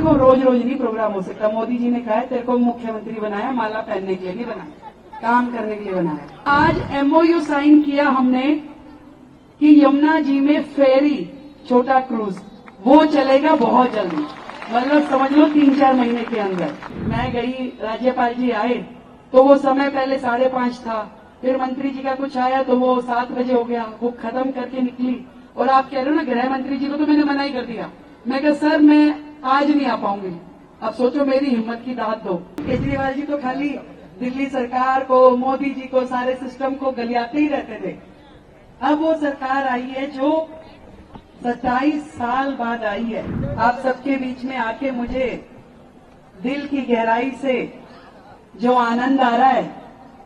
देखो रोज रोज नहीं प्रोग्राम हो सकता। मोदी जी ने कहा है तेरे को मुख्यमंत्री बनाया, माला पहनने के लिए नहीं बनाया, काम करने के लिए बनाया। आज एमओयू साइन किया हमने कि यमुना जी में फेरी, छोटा क्रूज, वो चलेगा बहुत जल्दी, मतलब समझ लो 3-4 महीने के अंदर। मैं गई, राज्यपाल जी आए तो वो समय पहले 5:30 था, फिर मंत्री जी का कुछ आया तो वो 7 बजे हो गया, वो खत्म करके निकली। और आप कह रहे हो ना गृह मंत्री जी को, तो मैंने मना ही कर दिया। मैं कहा सर मैं आज नहीं आ पाऊंगी। अब सोचो मेरी हिम्मत की दाद दो। केजरीवाल जी तो खाली दिल्ली सरकार को, मोदी जी को, सारे सिस्टम को गलियाते ही रहते थे। अब वो सरकार आई है जो 27 साल बाद आई है। आप सबके बीच में आके मुझे दिल की गहराई से जो आनंद आ रहा है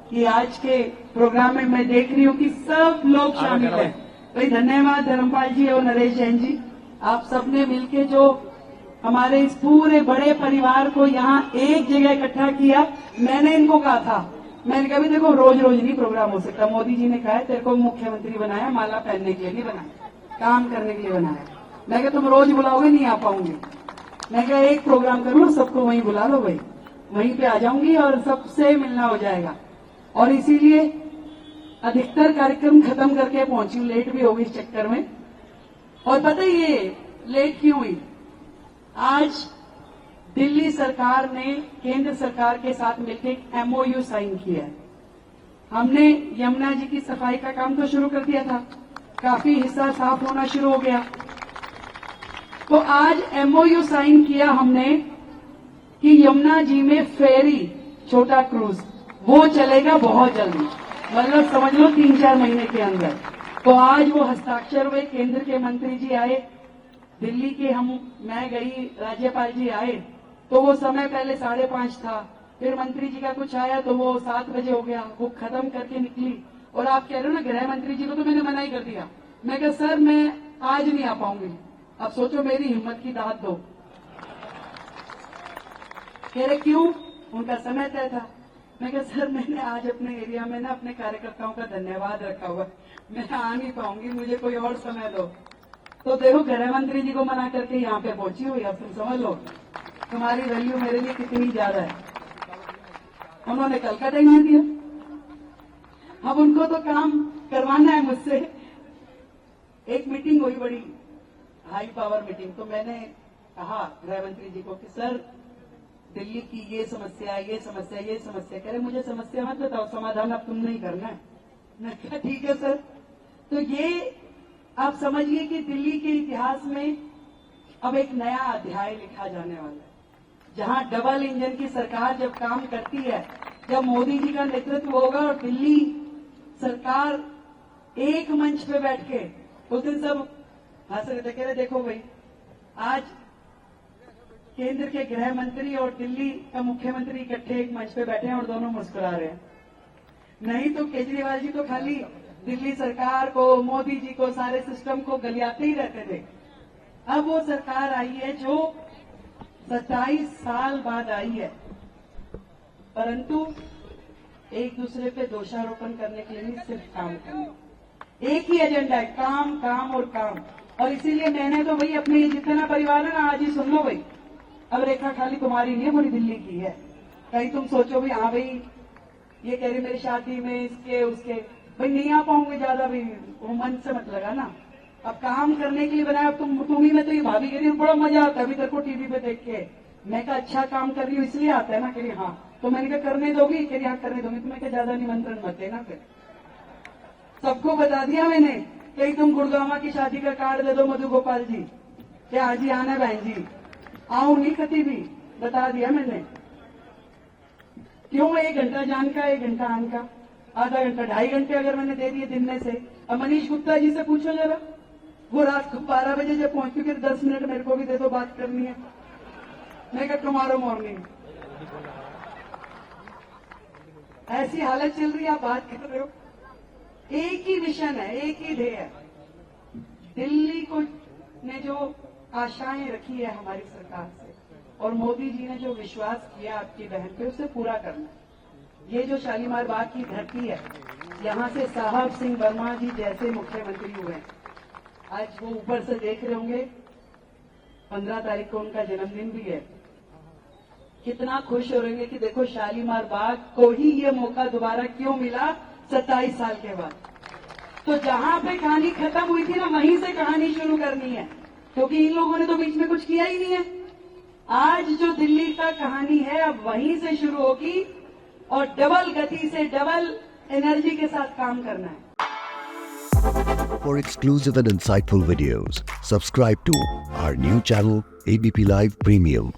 कि आज के प्रोग्राम में मैं देख रही हूँ कि सब लोग शामिल हैं। भाई धन्यवाद धर्मपाल जी और नरेश जैन जी, आप सबने मिलके जो हमारे इस पूरे बड़े परिवार को यहाँ एक जगह इकट्ठा किया। मैंने इनको कहा था, मैंने कहा भी देखो रोज रोज नहीं प्रोग्राम हो सकता। मोदी जी ने कहा है तेरे को मुख्यमंत्री बनाया, माला पहनने के लिए नहीं बनाया, काम करने के लिए बनाया। मैं कहा तुम रोज बुलाओगे, नहीं आ पाऊंगी। मैं कहा एक प्रोग्राम करूँ, सबको वहीं बुला लो, भाई वहीं पे आ जाऊंगी और सबसे मिलना हो जाएगा। और इसीलिए अधिकतर कार्यक्रम खत्म करके पहुंची, लेट भी हो गई इस चक्कर में। और पता ही ये लेट क्यों हुई? आज दिल्ली सरकार ने केंद्र सरकार के साथ मिलकर एक एमओयू साइन किया है। हमने यमुना जी की सफाई का काम तो शुरू कर दिया था, काफी हिस्सा साफ होना शुरू हो गया। तो आज एमओयू साइन किया हमने कि यमुना जी में फेरी, छोटा क्रूज, वो चलेगा बहुत जल्दी, मतलब समझ लो 3-4 महीने के अंदर। तो आज वो हस्ताक्षर हुए, केंद्र के मंत्री जी आए, दिल्ली के मैं गई, राज्यपाल जी आए तो वो समय पहले 5:30 था, फिर मंत्री जी का कुछ आया तो वो 7 बजे हो गया, वो खत्म करके निकली। और आप कह रहे हो ना गृह मंत्री जी को, तो मैंने मना ही कर दिया। मैं कहा सर मैं आज नहीं आ पाऊंगी। अब सोचो मेरी हिम्मत की दाद दो। कह रहे क्यों? उनका समय तय था। मैं कहा सर मैंने आज अपने एरिया में ना अपने कार्यकर्ताओं का धन्यवाद रखा हुआ, मैं आ नहीं पाऊंगी, मुझे कोई और समय दो। तो देखो गृह मंत्री जी को मना करके यहाँ पे पहुंची हुई। अब तुम समझ लो तुम्हारी वैल्यू मेरे लिए कितनी ज्यादा है। उन्होंने कल का टाइम दिया, अब उनको तो काम करवाना है मुझसे। एक मीटिंग हुई, बड़ी हाई पावर मीटिंग, तो मैंने कहा गृह मंत्री जी को कि सर दिल्ली की ये समस्या, ये समस्या, ये समस्या। कह रहे मुझे समस्या मत बताओ, समाधान अब तुमने ही करना है। मैं कहा ठीक है सर। तो ये आप समझिए कि दिल्ली के इतिहास में अब एक नया अध्याय लिखा जाने वाला है, जहां डबल इंजन की सरकार जब काम करती है, जब मोदी जी का नेतृत्व होगा और दिल्ली सरकार एक मंच पे बैठ के, उस दिन सब हंस रहे थे, कह रहे देखो भाई आज केंद्र के गृह मंत्री और दिल्ली का मुख्यमंत्री इकट्ठे एक मंच पे बैठे हैं और दोनों मुस्कुरा रहे हैं। नहीं तो केजरीवाल जी तो खाली दिल्ली सरकार को, मोदी जी को, सारे सिस्टम को गलियाते ही रहते थे। अब वो सरकार आई है जो 27 साल बाद आई है, परंतु एक दूसरे पे दोषारोपण करने के लिए नहीं, सिर्फ काम करने। एक ही एजेंडा है, काम काम और काम। और इसीलिए मैंने तो भाई अपने जितना परिवार है ना, आज ही सुन लो भाई, अब रेखा खाली तुम्हारी नहीं है, पूरी दिल्ली की है। कहीं तुम सोचो भी हाँ भाई ये कह रही मेरी शादी में इसके उसके, भाई नहीं आ पाऊंगे ज्यादा भी, वो मन से मत लगा ना। अब काम करने के लिए बनाया। तुम ही में तो ये भाभी कह रही बड़ा मजा आता है अभी तेरे को टीवी पे देख के। मैं कहा अच्छा काम कर रही हूँ इसलिए आता है ना। कह रही हाँ। तो मैंने कहा करने दोगी? कह रही हाँ करने दूंगी। तो मैं कहा ज्यादा निमंत्रण मत देना। फिर सबको बता दिया मैंने, कहीं तुम गुड़गामा की शादी का कार्ड दे दो मधु गोपाल जी, क्या आज ही आना बहन जी, आऊं नहीं कती भी, बता दिया मैंने। क्यों? 1 घंटा जान का 1 घंटा आन का, आधा घंटा 2.5 घंटे अगर मैंने दे दिए दिन में से। अब मनीष गुप्ता जी से पूछो जरा, वो रात को 12 बजे जब पहुंची, फिर 10 मिनट मेरे को भी दे दो, बात करनी है। मैं कहा टुमारो मॉर्निंग। ऐसी हालत चल रही है, आप बात कर रहे हो। एक ही विजन है, एक ही ध्येय है। दिल्ली को ने जो आशाएं रखी है हमारी सरकार से, और मोदी जी ने जो विश्वास किया आपकी बहन पे, उसे पूरा करना। ये जो शालीमार बाग की धरती है, यहाँ से साहब सिंह वर्मा जी जैसे मुख्यमंत्री हुए, आज वो ऊपर से देख रहे होंगे 15 तारीख को उनका जन्मदिन भी है। कितना खुश हो रहेंगे कि देखो शालीमार बाग को ही ये मौका दोबारा क्यों मिला 27 साल के बाद। तो जहां पे कहानी खत्म हुई थी ना, वहीं से कहानी शुरू करनी है, क्योंकि इन लोगों ने तो बीच में कुछ किया ही नहीं है। आज जो दिल्ली का कहानी है अब वहीं से शुरू होगी और डबल गति से, डबल एनर्जी के साथ काम करना है। For exclusive and insightful videos, subscribe to our new channel ABP Live Premium.